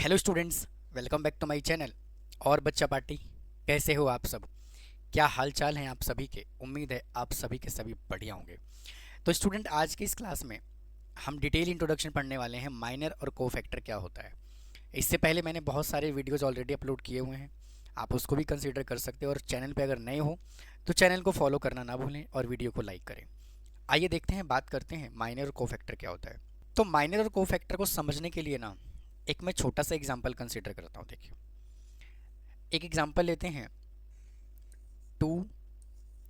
Hello students, welcome back to my channel. और बच्चा party, कैसे हो आप सब? क्या हाल चाल हैं आप सभी के? उम्मीद है आप सभी के सभी बढ़िया होंगे। तो स्टूडेंट, आज की इस क्लास में हम डिटेल इंट्रोडक्शन पढ़ने वाले हैं माइनर और कोफैक्टर क्या होता है। इससे पहले मैंने बहुत सारे वीडियोज़ ऑलरेडी अपलोड किए हुए हैं, आप उसको भी कंसिडर कर सकते हो। और चैनल पर अगर नए हो तो चैनल को फॉलो करना ना भूलें और वीडियो को लाइक करें। आइए देखते हैं, बात करते हैं माइनर और कोफैक्टर क्या होता है। तो माइनर और कोफैक्टर को समझने के लिए ना एक मैं छोटा सा एग्जांपल कंसिडर करता हूँ। देखिए, एक एग्जांपल लेते हैं, 2,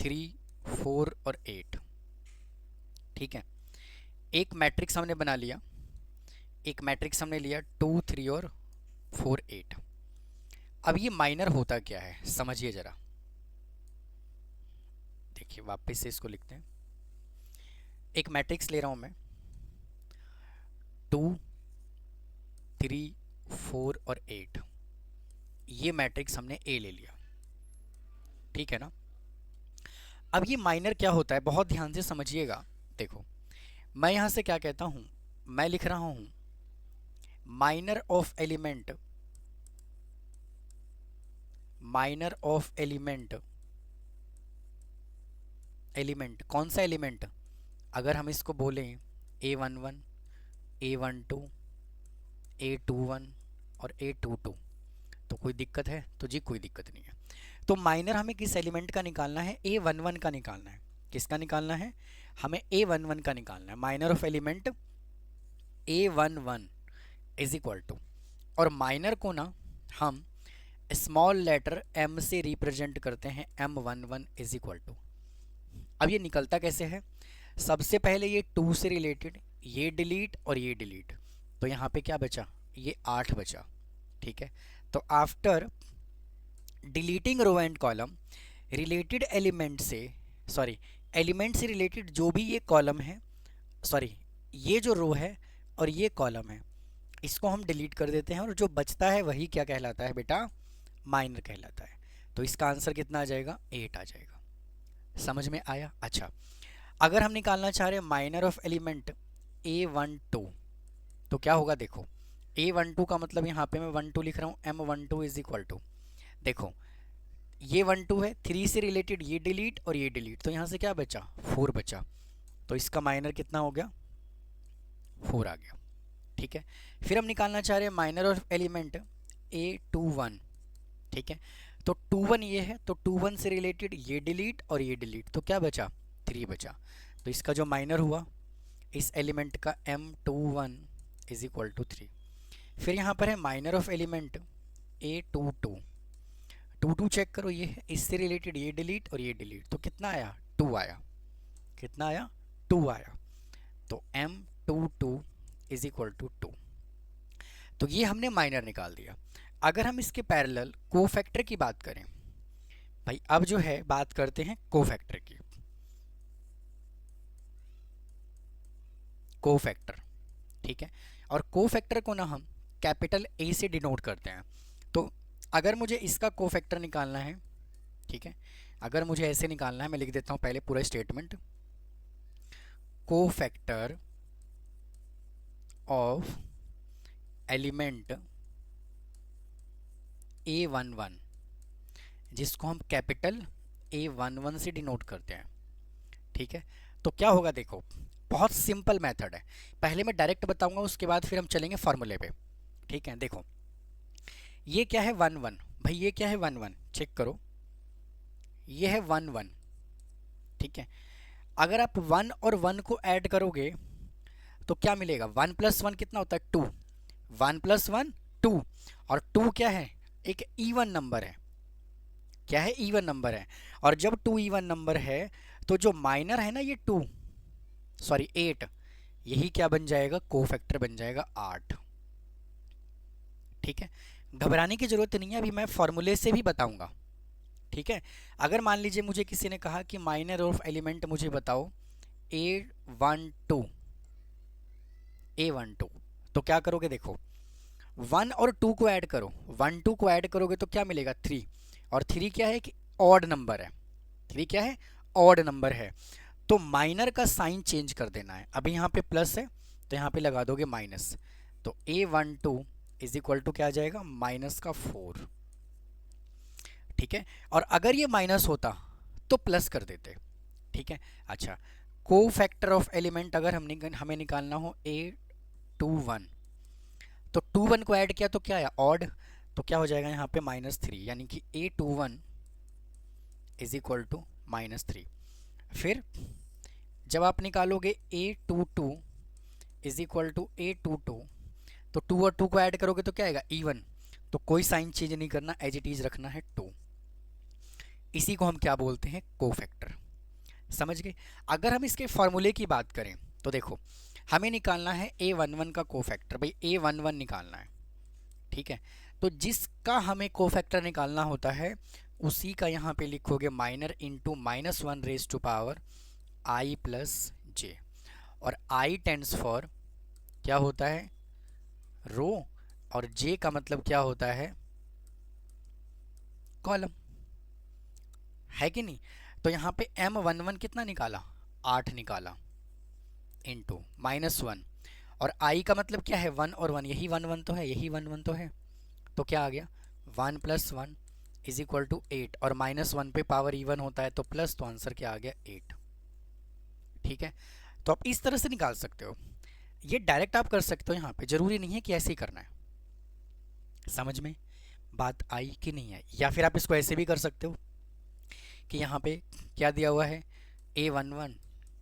3, 4 और 8। ठीक है, एक मैट्रिक्स हमने बना लिया, एक मैट्रिक्स हमने लिया 2, 3 और 4, 8। अब ये माइनर होता क्या है समझिए ज़रा। देखिए, वापस से इसको लिखते हैं। एक मैट्रिक्स ले रहा हूँ मैं, 2, 3, 4 और 8। ये मैट्रिक्स हमने ए ले लिया, ठीक है ना। अब ये माइनर क्या होता है, बहुत ध्यान से समझिएगा। देखो, मैं यहाँ से क्या कहता हूँ, मैं लिख रहा हूँ minor of element, minor of element. Element कौन सा एलिमेंट? अगर हम इसको बोलें A11, A12, A21 और A22 तो कोई दिक्कत है? तो जी कोई दिक्कत नहीं है। तो माइनर हमें किस एलिमेंट का निकालना है? A11 का निकालना है। किसका निकालना है? हमें A11 का निकालना है। Minor of element A11 is equal to, और माइनर को ना हम स्मॉल लेटर m से रिप्रेजेंट करते हैं, M11 इज इक्वल टू। अब ये निकलता कैसे है? सबसे पहले ये 2 से रिलेटेड, ये डिलीट और ये डिलीट, तो यहाँ पे क्या बचा? ये 8 बचा। ठीक है, तो after deleting row and column, related element से, सॉरी, एलिमेंट से रिलेटेड जो भी ये कॉलम है, सॉरी, ये जो रो है और ये कॉलम है, इसको हम डिलीट कर देते हैं और जो बचता है वही क्या कहलाता है बेटा? माइनर कहलाता है। तो इसका आंसर कितना आ जाएगा? 8 आ जाएगा। समझ में आया? अच्छा, अगर हम निकालना चाह रहे हैं माइनर ऑफ एलिमेंट A12 तो क्या होगा? देखो, A12 का मतलब यहाँ पे मैं 12 लिख रहा हूँ, M12 इज इक्वल टू, देखो ये 12 है, 3 से रिलेटेड ये डिलीट और ये डिलीट, तो यहाँ से क्या बचा? 4 बचा। तो इसका माइनर कितना हो गया? 4 आ गया। ठीक है, फिर हम निकालना चाह रहे हैं माइनर ऑफ एलिमेंट A21। ठीक है, तो 21 ये है, तो 21 से रिलेटेड ये डिलीट और ये डिलीट, तो क्या बचा? 3 बचा। तो इसका जो माइनर हुआ इस एलिमेंट का M21 इज इक्वल टू 3। फिर यहाँ पर है minor of element A22। 22 check करो, ये है, इससे रिलेटेड ये डिलीट और ये डिलीट, तो कितना आया? 2 आया। कितना आया? 2 आया। तो M22 इज इक्वल टू 2। तो ये हमने माइनर निकाल दिया। अगर हम इसके पैरेलल कोफैक्टर की बात करें, भाई अब जो है बात करते हैं कोफैक्टर की। कोफैक्टर, ठीक है, और कोफैक्टर को ना हम कैपिटल A से डिनोट करते हैं। तो अगर मुझे इसका कोफैक्टर निकालना है, ठीक है, अगर मुझे ऐसे निकालना है, मैं लिख देता हूं पहले पूरा statement, cofactor of element A11, जिसको हम कैपिटल A11 से डिनोट करते हैं। ठीक है, तो क्या होगा? देखो, बहुत सिंपल मेथड है। पहले मैं डायरेक्ट बताऊंगा, उसके बाद फिर हम चलेंगे फॉर्मूले पे। ठीक है, देखो ये क्या है? 1 1। भाई ये क्या है? 1 1, चेक करो, ये है 1 1। ठीक है, अगर आप 1 और 1 को ऐड करोगे तो क्या मिलेगा? 1 + 1 कितना होता है? 2। 1 + 1 2, और 2 क्या है? एक इवन नंबर है। क्या है? इवन नंबर है। और जब 2 इवन नंबर है तो जो माइनर है ना, ये 2, सॉरी 8, यही क्या बन जाएगा? कोफैक्टर बन जाएगा 8। ठीक है, घबराने की जरूरत नहीं है, अभी मैं फॉर्मूले से भी बताऊंगा। ठीक है, अगर मान लीजिए मुझे किसी ने कहा कि माइनर ऑफ एलिमेंट मुझे बताओ A12, A12, तो क्या करोगे? देखो, 1 और 2 को ऐड करो, 1 2 को ऐड करोगे तो क्या मिलेगा? 3, और 3 क्या है? कि ऑड नंबर है। 3 क्या है? ऑड नंबर है। तो माइनर का साइन चेंज कर देना है। अभी यहाँ पे प्लस है तो यहाँ पे लगा दोगे माइनस, तो A12 इज इक्वल टू क्या आ जाएगा, -4। ठीक है, और अगर ये माइनस होता तो प्लस कर देते। ठीक है, अच्छा, को फैक्टर ऑफ एलिमेंट अगर हमें निकालना हो A21, तो 21 को ऐड किया तो क्या आया, ऑड, तो क्या हो जाएगा यहाँ पे -3, यानी कि A21 इज इक्वल टू -3। फिर जब आप निकालोगे A22 is equal to A22, तो 2 और 2 को ऐड करोगे तो क्या आएगा, इवन, तो कोई साइन चेंज नहीं करना, एज इट इज रखना है 2। इसी को हम क्या बोलते हैं, कोफैक्टर। समझ गए। अगर हम इसके फॉर्मूले की बात करें तो देखो, हमें निकालना है A11 का कोफैक्टर, भाई A11 निकालना है। ठीक है, तो जिसका हमें कोफैक्टर निकालना होता है उसी का यहाँ पे लिखोगे minor into -1 raise to power I plus j, और I टेंड्स फॉर क्या होता है, रो, और J का मतलब क्या होता है, कॉलम, है कि नहीं। तो यहाँ पे M11 कितना निकाला, 8 निकाला, इंटू -1, और I का मतलब क्या है, 1 और 1, यही 1 1 तो है, यही 1 1 तो है, तो क्या आ गया 1 + 1 इज इक्वल टू 8, और -1 पे पावर इवन होता है तो प्लस, तो आंसर क्या आ गया 8। ठीक है, तो आप इस तरह से निकाल सकते हो, ये डायरेक्ट आप कर सकते हो, यहाँ पे जरूरी नहीं है कि ऐसे ही करना है। समझ में बात आई कि नहीं आई, या फिर आप इसको ऐसे भी कर सकते हो कि यहाँ पे क्या दिया हुआ है, A11,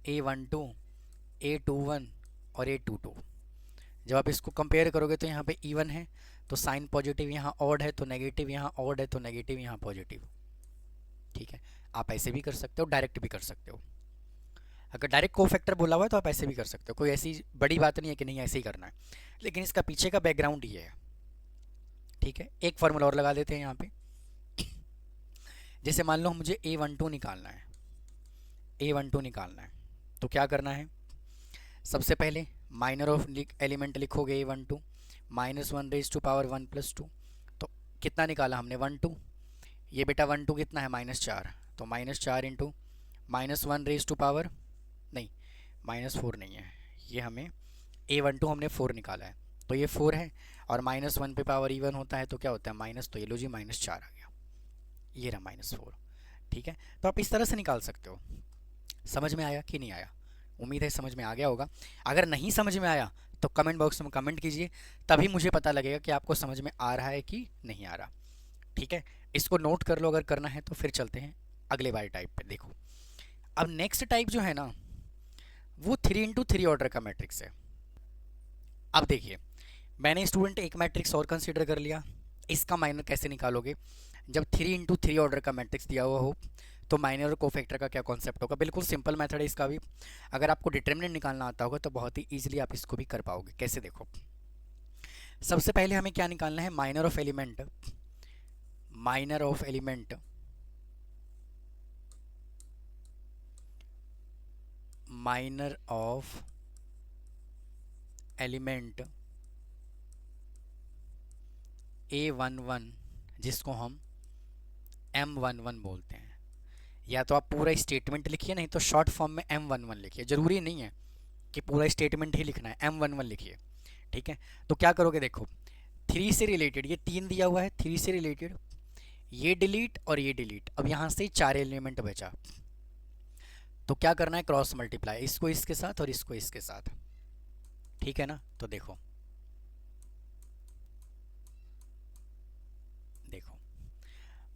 A12, A21 और A22, जब आप इसको कंपेयर करोगे तो यहाँ पे इवन है तो साइन पॉजिटिव, यहाँ ऑड है तो नेगेटिव, यहाँ ऑड है तो नेगेटिव, यहाँ पॉजिटिव। ठीक है, आप ऐसे भी कर सकते हो, डायरेक्ट भी कर सकते हो। अगर डायरेक्ट कोफैक्टर बोला हुआ है तो आप ऐसे भी कर सकते हो, कोई ऐसी बड़ी बात नहीं है कि नहीं ऐसे ही करना है, लेकिन इसका पीछे का बैकग्राउंड ये है। ठीक है, एक फार्मूला और लगा देते हैं यहाँ पे। जैसे मान लो मुझे A12 निकालना है, A12 निकालना है, तो क्या करना है, सबसे पहले माइनर ऑफ एलिमेंट लिखोगे A12, -1 रेज टू पावर 1 + 2, तो कितना निकाला हमने 1 2, ये बेटा 1 2 कितना है -4, तो -4 इंटू -1 रेज टू पावर, नहीं -4 नहीं है, ये हमें A12 हमने 4 निकाला है, तो ये 4 है, और -1 पे पावर इवन होता है तो क्या होता है माइनस, तो ये लो जी -4 आ गया, ये रहा -4। ठीक है, तो आप इस तरह से निकाल सकते हो। समझ में आया कि नहीं आया, उम्मीद है समझ में आ गया होगा। अगर नहीं समझ में आया तो कमेंट बॉक्स में कमेंट कीजिए, तभी मुझे पता लगेगा कि आपको समझ में आ रहा है कि नहीं आ रहा। ठीक है, इसको नोट कर लो अगर करना है तो। फिर चलते हैं अगले वाले टाइप पे। देखो, अब नेक्स्ट टाइप जो है ना वो 3x3 ऑर्डर का मैट्रिक्स है। अब देखिए, मैंने स्टूडेंट एक मैट्रिक्स और कंसीडर कर लिया, इसका माइनर कैसे निकालोगे, जब 3x3 ऑर्डर का मैट्रिक्स दिया हुआ हो तो माइनर और कोफैक्टर का क्या कॉन्सेप्ट होगा। बिल्कुल सिंपल मेथड है इसका भी, अगर आपको डिटर्मिनेंट निकालना आता होगा तो बहुत ही ईजिली आप इसको भी कर पाओगे। कैसे, देखो, सबसे पहले हमें क्या निकालना है, minor of element, minor of element minor of element A11, जिसको हम M11 बोलते हैं। या तो आप पूरा स्टेटमेंट लिखिए, नहीं तो शॉर्ट फॉर्म में M11 लिखिए, ज़रूरी नहीं है कि पूरा स्टेटमेंट ही लिखना है, M11 लिखिए। ठीक है, तो क्या करोगे, देखो 3 से रिलेटेड, ये 3 दिया हुआ है, 3 से रिलेटेड ये डिलीट और ये डिलीट, अब यहाँ से 4 एलिमेंट बचा, तो क्या करना है, क्रॉस मल्टीप्लाई, इसको इसके साथ और इसको इसके साथ। ठीक है ना, तो देखो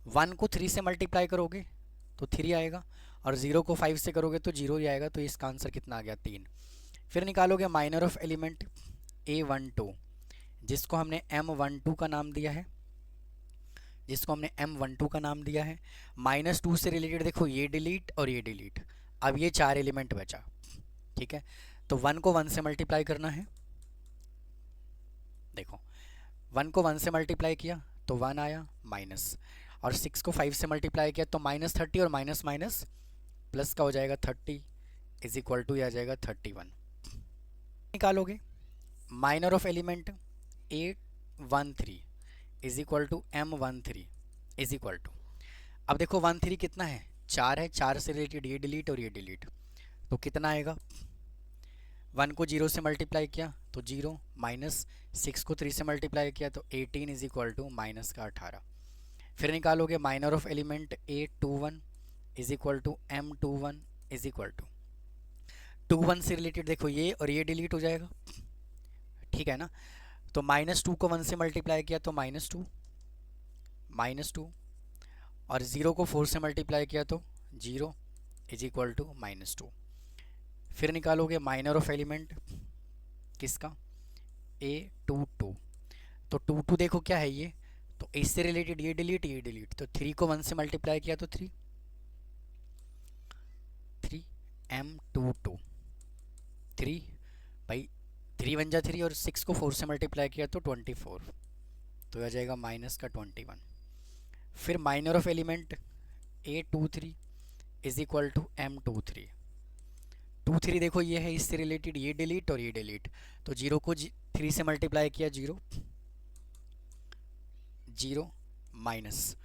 1 को 3 से मल्टीप्लाई करोगे तो 3 आएगा, और 0 को 5 से करोगे तो 0 ही आएगा, तो इसका आंसर कितना आ गया 3। फिर निकालोगे माइनर ऑफ एलिमेंट A12, जिसको हमने M12 का नाम दिया है, जिसको हमने M12 का नाम दिया है। -2 से रिलेटेड देखो ये डिलीट और ये डिलीट, अब ये 4 एलिमेंट बचा। ठीक है, तो 1 को 1 से मल्टीप्लाई करना है, देखो 1 को 1 से मल्टीप्लाई किया तो 1 आया माइनस, और 6 को 5 से मल्टीप्लाई किया तो -30, और माइनस माइनस प्लस का हो जाएगा 30 इज इक्वल टू आ जाएगा 31। निकालोगे minor of element A13 is equal to M13 is equal to, अब देखो 13 कितना है, 4 है, 4 से रिलेटेड ये डिलीट और ये डिलीट, तो कितना आएगा 1 को 0 से मल्टीप्लाई किया तो 0, माइनस 6 को 3 से मल्टीप्लाई किया तो 18 इज इक्वल टू माइनस का 18। फिर निकालोगे minor of element A21 is equal to M21 is equal to 21 से रिलेटेड देखो ये और ये डिलीट हो जाएगा, ठीक है ना। तो -2 को 1 से मल्टीप्लाई किया तो -2 और 0 को 4 से मल्टीप्लाई किया तो 0 इज इक्वल टू -2। फिर निकालोगे माइनर ऑफ एलिमेंट किसका, A22। तो 22 देखो क्या है ये, तो इससे रिलेटेड ये डिलीट, तो 3 को 1 से मल्टीप्लाई किया तो 3 M22 3 भाई 3 बन जा 3 और 6 को 4 से मल्टीप्लाई किया तो 24, तो आ जाएगा माइनस का 21। फिर minor of element A23 is equal to M23। 23 देखो ये है, इससे रिलेटेड ये डिलीट और ये डिलीट, तो 0 को 3 से मल्टीप्लाई किया 0 माइनस,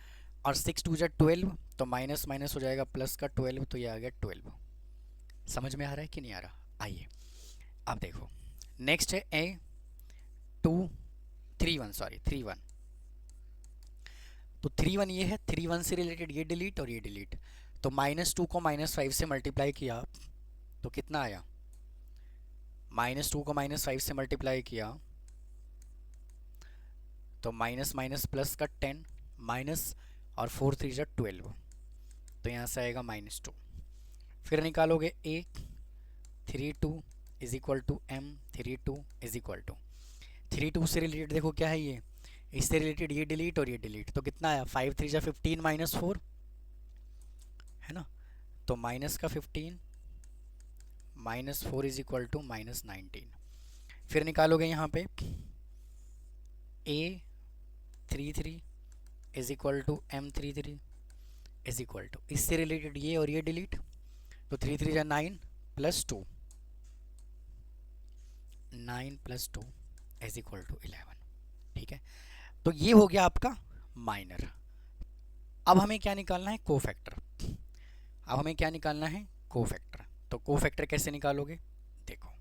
और 6 2 जा 12, तो माइनस माइनस हो जाएगा प्लस का 12, तो ये आ गया 12। समझ में आ रहा है कि नहीं आ रहा? आइए अब देखो नेक्स्ट है A31 तो 31 ये है, 31 से रिलेटेड ये डिलीट और ये डिलीट, तो -2 को -5 से मल्टीप्लाई किया तो कितना आया, -2 को -5 से मल्टीप्लाई किया तो माइनस माइनस प्लस का 10 माइनस और 4 3 जा 12, तो यहाँ से आएगा -2। फिर निकालोगे A32 is equal to M32 is equal to 32 से रिलेटेड देखो क्या है ये, इससे रिलेटेड ये डिलीट और ये डिलीट, तो कितना आया 5 3 जा 15 -4 है ना, तो माइनस का 15 -4 इज इक्वल टू -19। फिर निकालोगे यहाँ पे A33 is equal to M33 is equal to, इससे रिलेटेड ये और ये डिलीट, तो 3 3 जा 9 प्लस 2 इज इक्वल टू 11, ठीक है। तो ये हो गया आपका माइनर। अब हमें क्या निकालना है, कोफैक्टर। अब हमें क्या निकालना है, कोफैक्टर। तो कोफैक्टर कैसे निकालोगे, देखो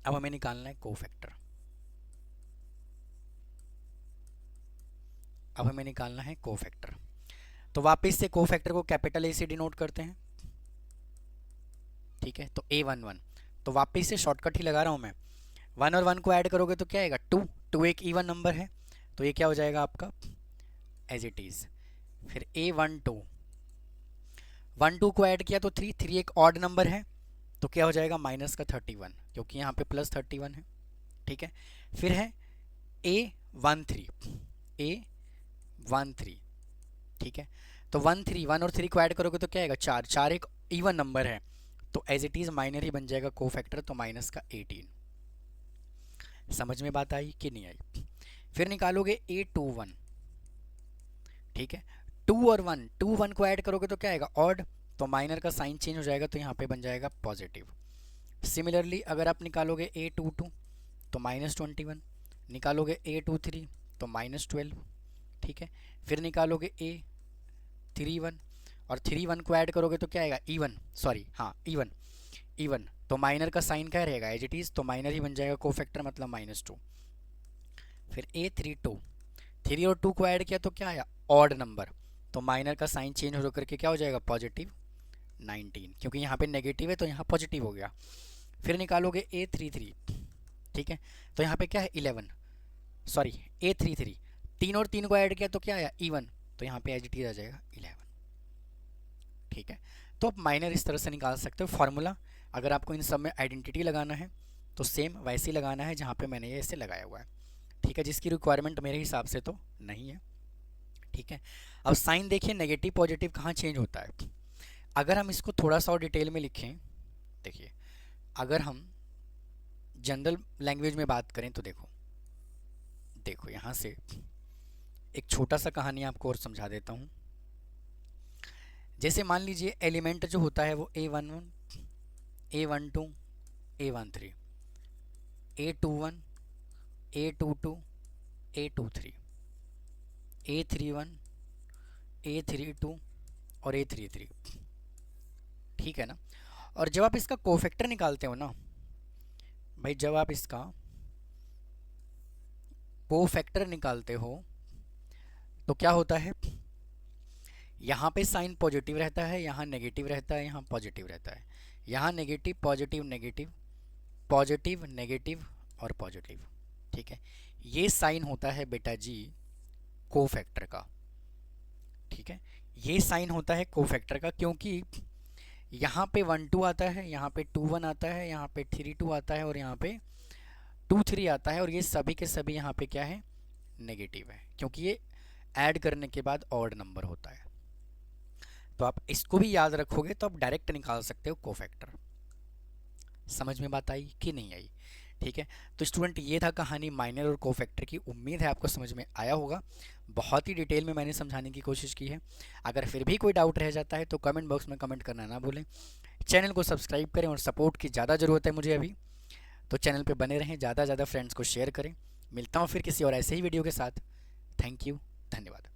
अब हमें निकालना है कोफैक्टर। अब हमें निकालना है कोफैक्टर, तो वापस से कोफैक्टर को कैपिटल ए से डिनोट करते हैं, ठीक है। तो A11, तो वापस से शॉर्टकट ही लगा रहा हूं मैं, 1 और 1 को ऐड करोगे तो क्या आएगा 2 एक इवन नंबर है, तो ये क्या हो जाएगा आपका एज इट इज। फिर A12 1 2 को ऐड किया तो 3 एक ऑड नंबर है, तो क्या हो जाएगा माइनस का 31, क्योंकि यहाँ पे प्लस 31 है, ठीक है। फिर है A13 ठीक है। तो 1 और 3 को ऐड करोगे तो क्या आएगा 4 एक इवन नंबर है, तो एज इट इज माइनर ही बन जाएगा कोफैक्टर, तो माइनस का 18। समझ में बात आई कि नहीं आई? फिर निकालोगे A21, ठीक है। 2 और 1 को ऐड करोगे तो क्या आएगा ऑड, तो माइनर का साइन चेंज हो जाएगा, तो यहाँ पे बन जाएगा पॉजिटिव। सिमिलरली अगर आप निकालोगे A22 तो -21, निकालोगे A23 तो -12, ठीक है। फिर निकालोगे A31 और 3 1 को ऐड करोगे तो क्या आएगा इवन, तो माइनर का साइन क्या रहेगा एज इट इज, तो माइनर ही बन जाएगा कोफैक्टर, मतलब -2। फिर A32 3 और 2 को ऐड किया तो क्या आया ऑड नंबर, तो माइनर का साइन चेंज हो करके क्या हो जाएगा पॉजिटिव 19, क्योंकि यहाँ पे नेगेटिव है तो यहाँ पॉजिटिव हो गया। फिर निकालोगे A33, ठीक है, तो यहाँ पे क्या है A33 3 और 3 को ऐड किया तो क्या आया इवन, तो यहाँ पे एज इट इज आ जाएगा 11, ठीक है। तो आप माइनर इस तरह से निकाल सकते हो। फार्मूला अगर आपको इन सब में आइडेंटिटी लगाना है तो सेम वैसे ही लगाना है जहाँ पे मैंने ये ऐसे लगाया हुआ है, ठीक है, जिसकी रिक्वायरमेंट मेरे हिसाब से तो नहीं है, ठीक है। अब साइन देखिए नेगेटिव पॉजिटिव कहाँ चेंज होता है। अगर हम इसको थोड़ा सा और डिटेल में लिखें, देखिए अगर हम जनरल लैंग्वेज में बात करें तो देखो यहाँ से एक छोटा सा कहानी आपको और समझा देता हूँ। जैसे मान लीजिए एलिमेंट जो होता है वो A11 A12 A13 A21 A22 A23 A31 A32 और A33, ठीक है ना। और जब आप इसका कोफैक्टर निकालते हो ना, भाई जब आप इसका कोफैक्टर निकालते हो तो क्या होता है, यहाँ पे साइन पॉजिटिव रहता है, यहाँ नेगेटिव रहता है, यहाँ पॉजिटिव रहता है, यहाँ negative positive negative, positive negative और पॉजिटिव। ठीक है, ये साइन होता है बेटा जी कोफैक्टर का। ठीक है, ये साइन होता है कोफैक्टर का, क्योंकि यहाँ पे 1 2 आता है, यहाँ पे 2 1 आता है, यहाँ पे 3 2 आता है और यहाँ पे 2 3 आता है, और ये सभी के सभी यहाँ पे क्या है, नेगेटिव है, क्योंकि ये ऐड करने के बाद ऑड नंबर होता है। तो आप इसको भी याद रखोगे तो आप डायरेक्ट निकाल सकते हो कोफैक्टर। समझ में बात आई कि नहीं आई? ठीक है, तो स्टूडेंट ये था कहानी माइनर और कोफैक्टर की। उम्मीद है आपको समझ में आया होगा। बहुत ही डिटेल में मैंने समझाने की कोशिश की है। अगर फिर भी कोई डाउट रह जाता है तो कमेंट बॉक्स में कमेंट करना ना भूलें। चैनल को सब्सक्राइब करें, और सपोर्ट की ज़्यादा ज़रूरत है मुझे अभी, तो चैनल पे बने रहें, ज़्यादा से ज़्यादा फ्रेंड्स को शेयर करें। मिलता हूँ फिर किसी और ऐसे ही वीडियो के साथ। थैंक यू, धन्यवाद।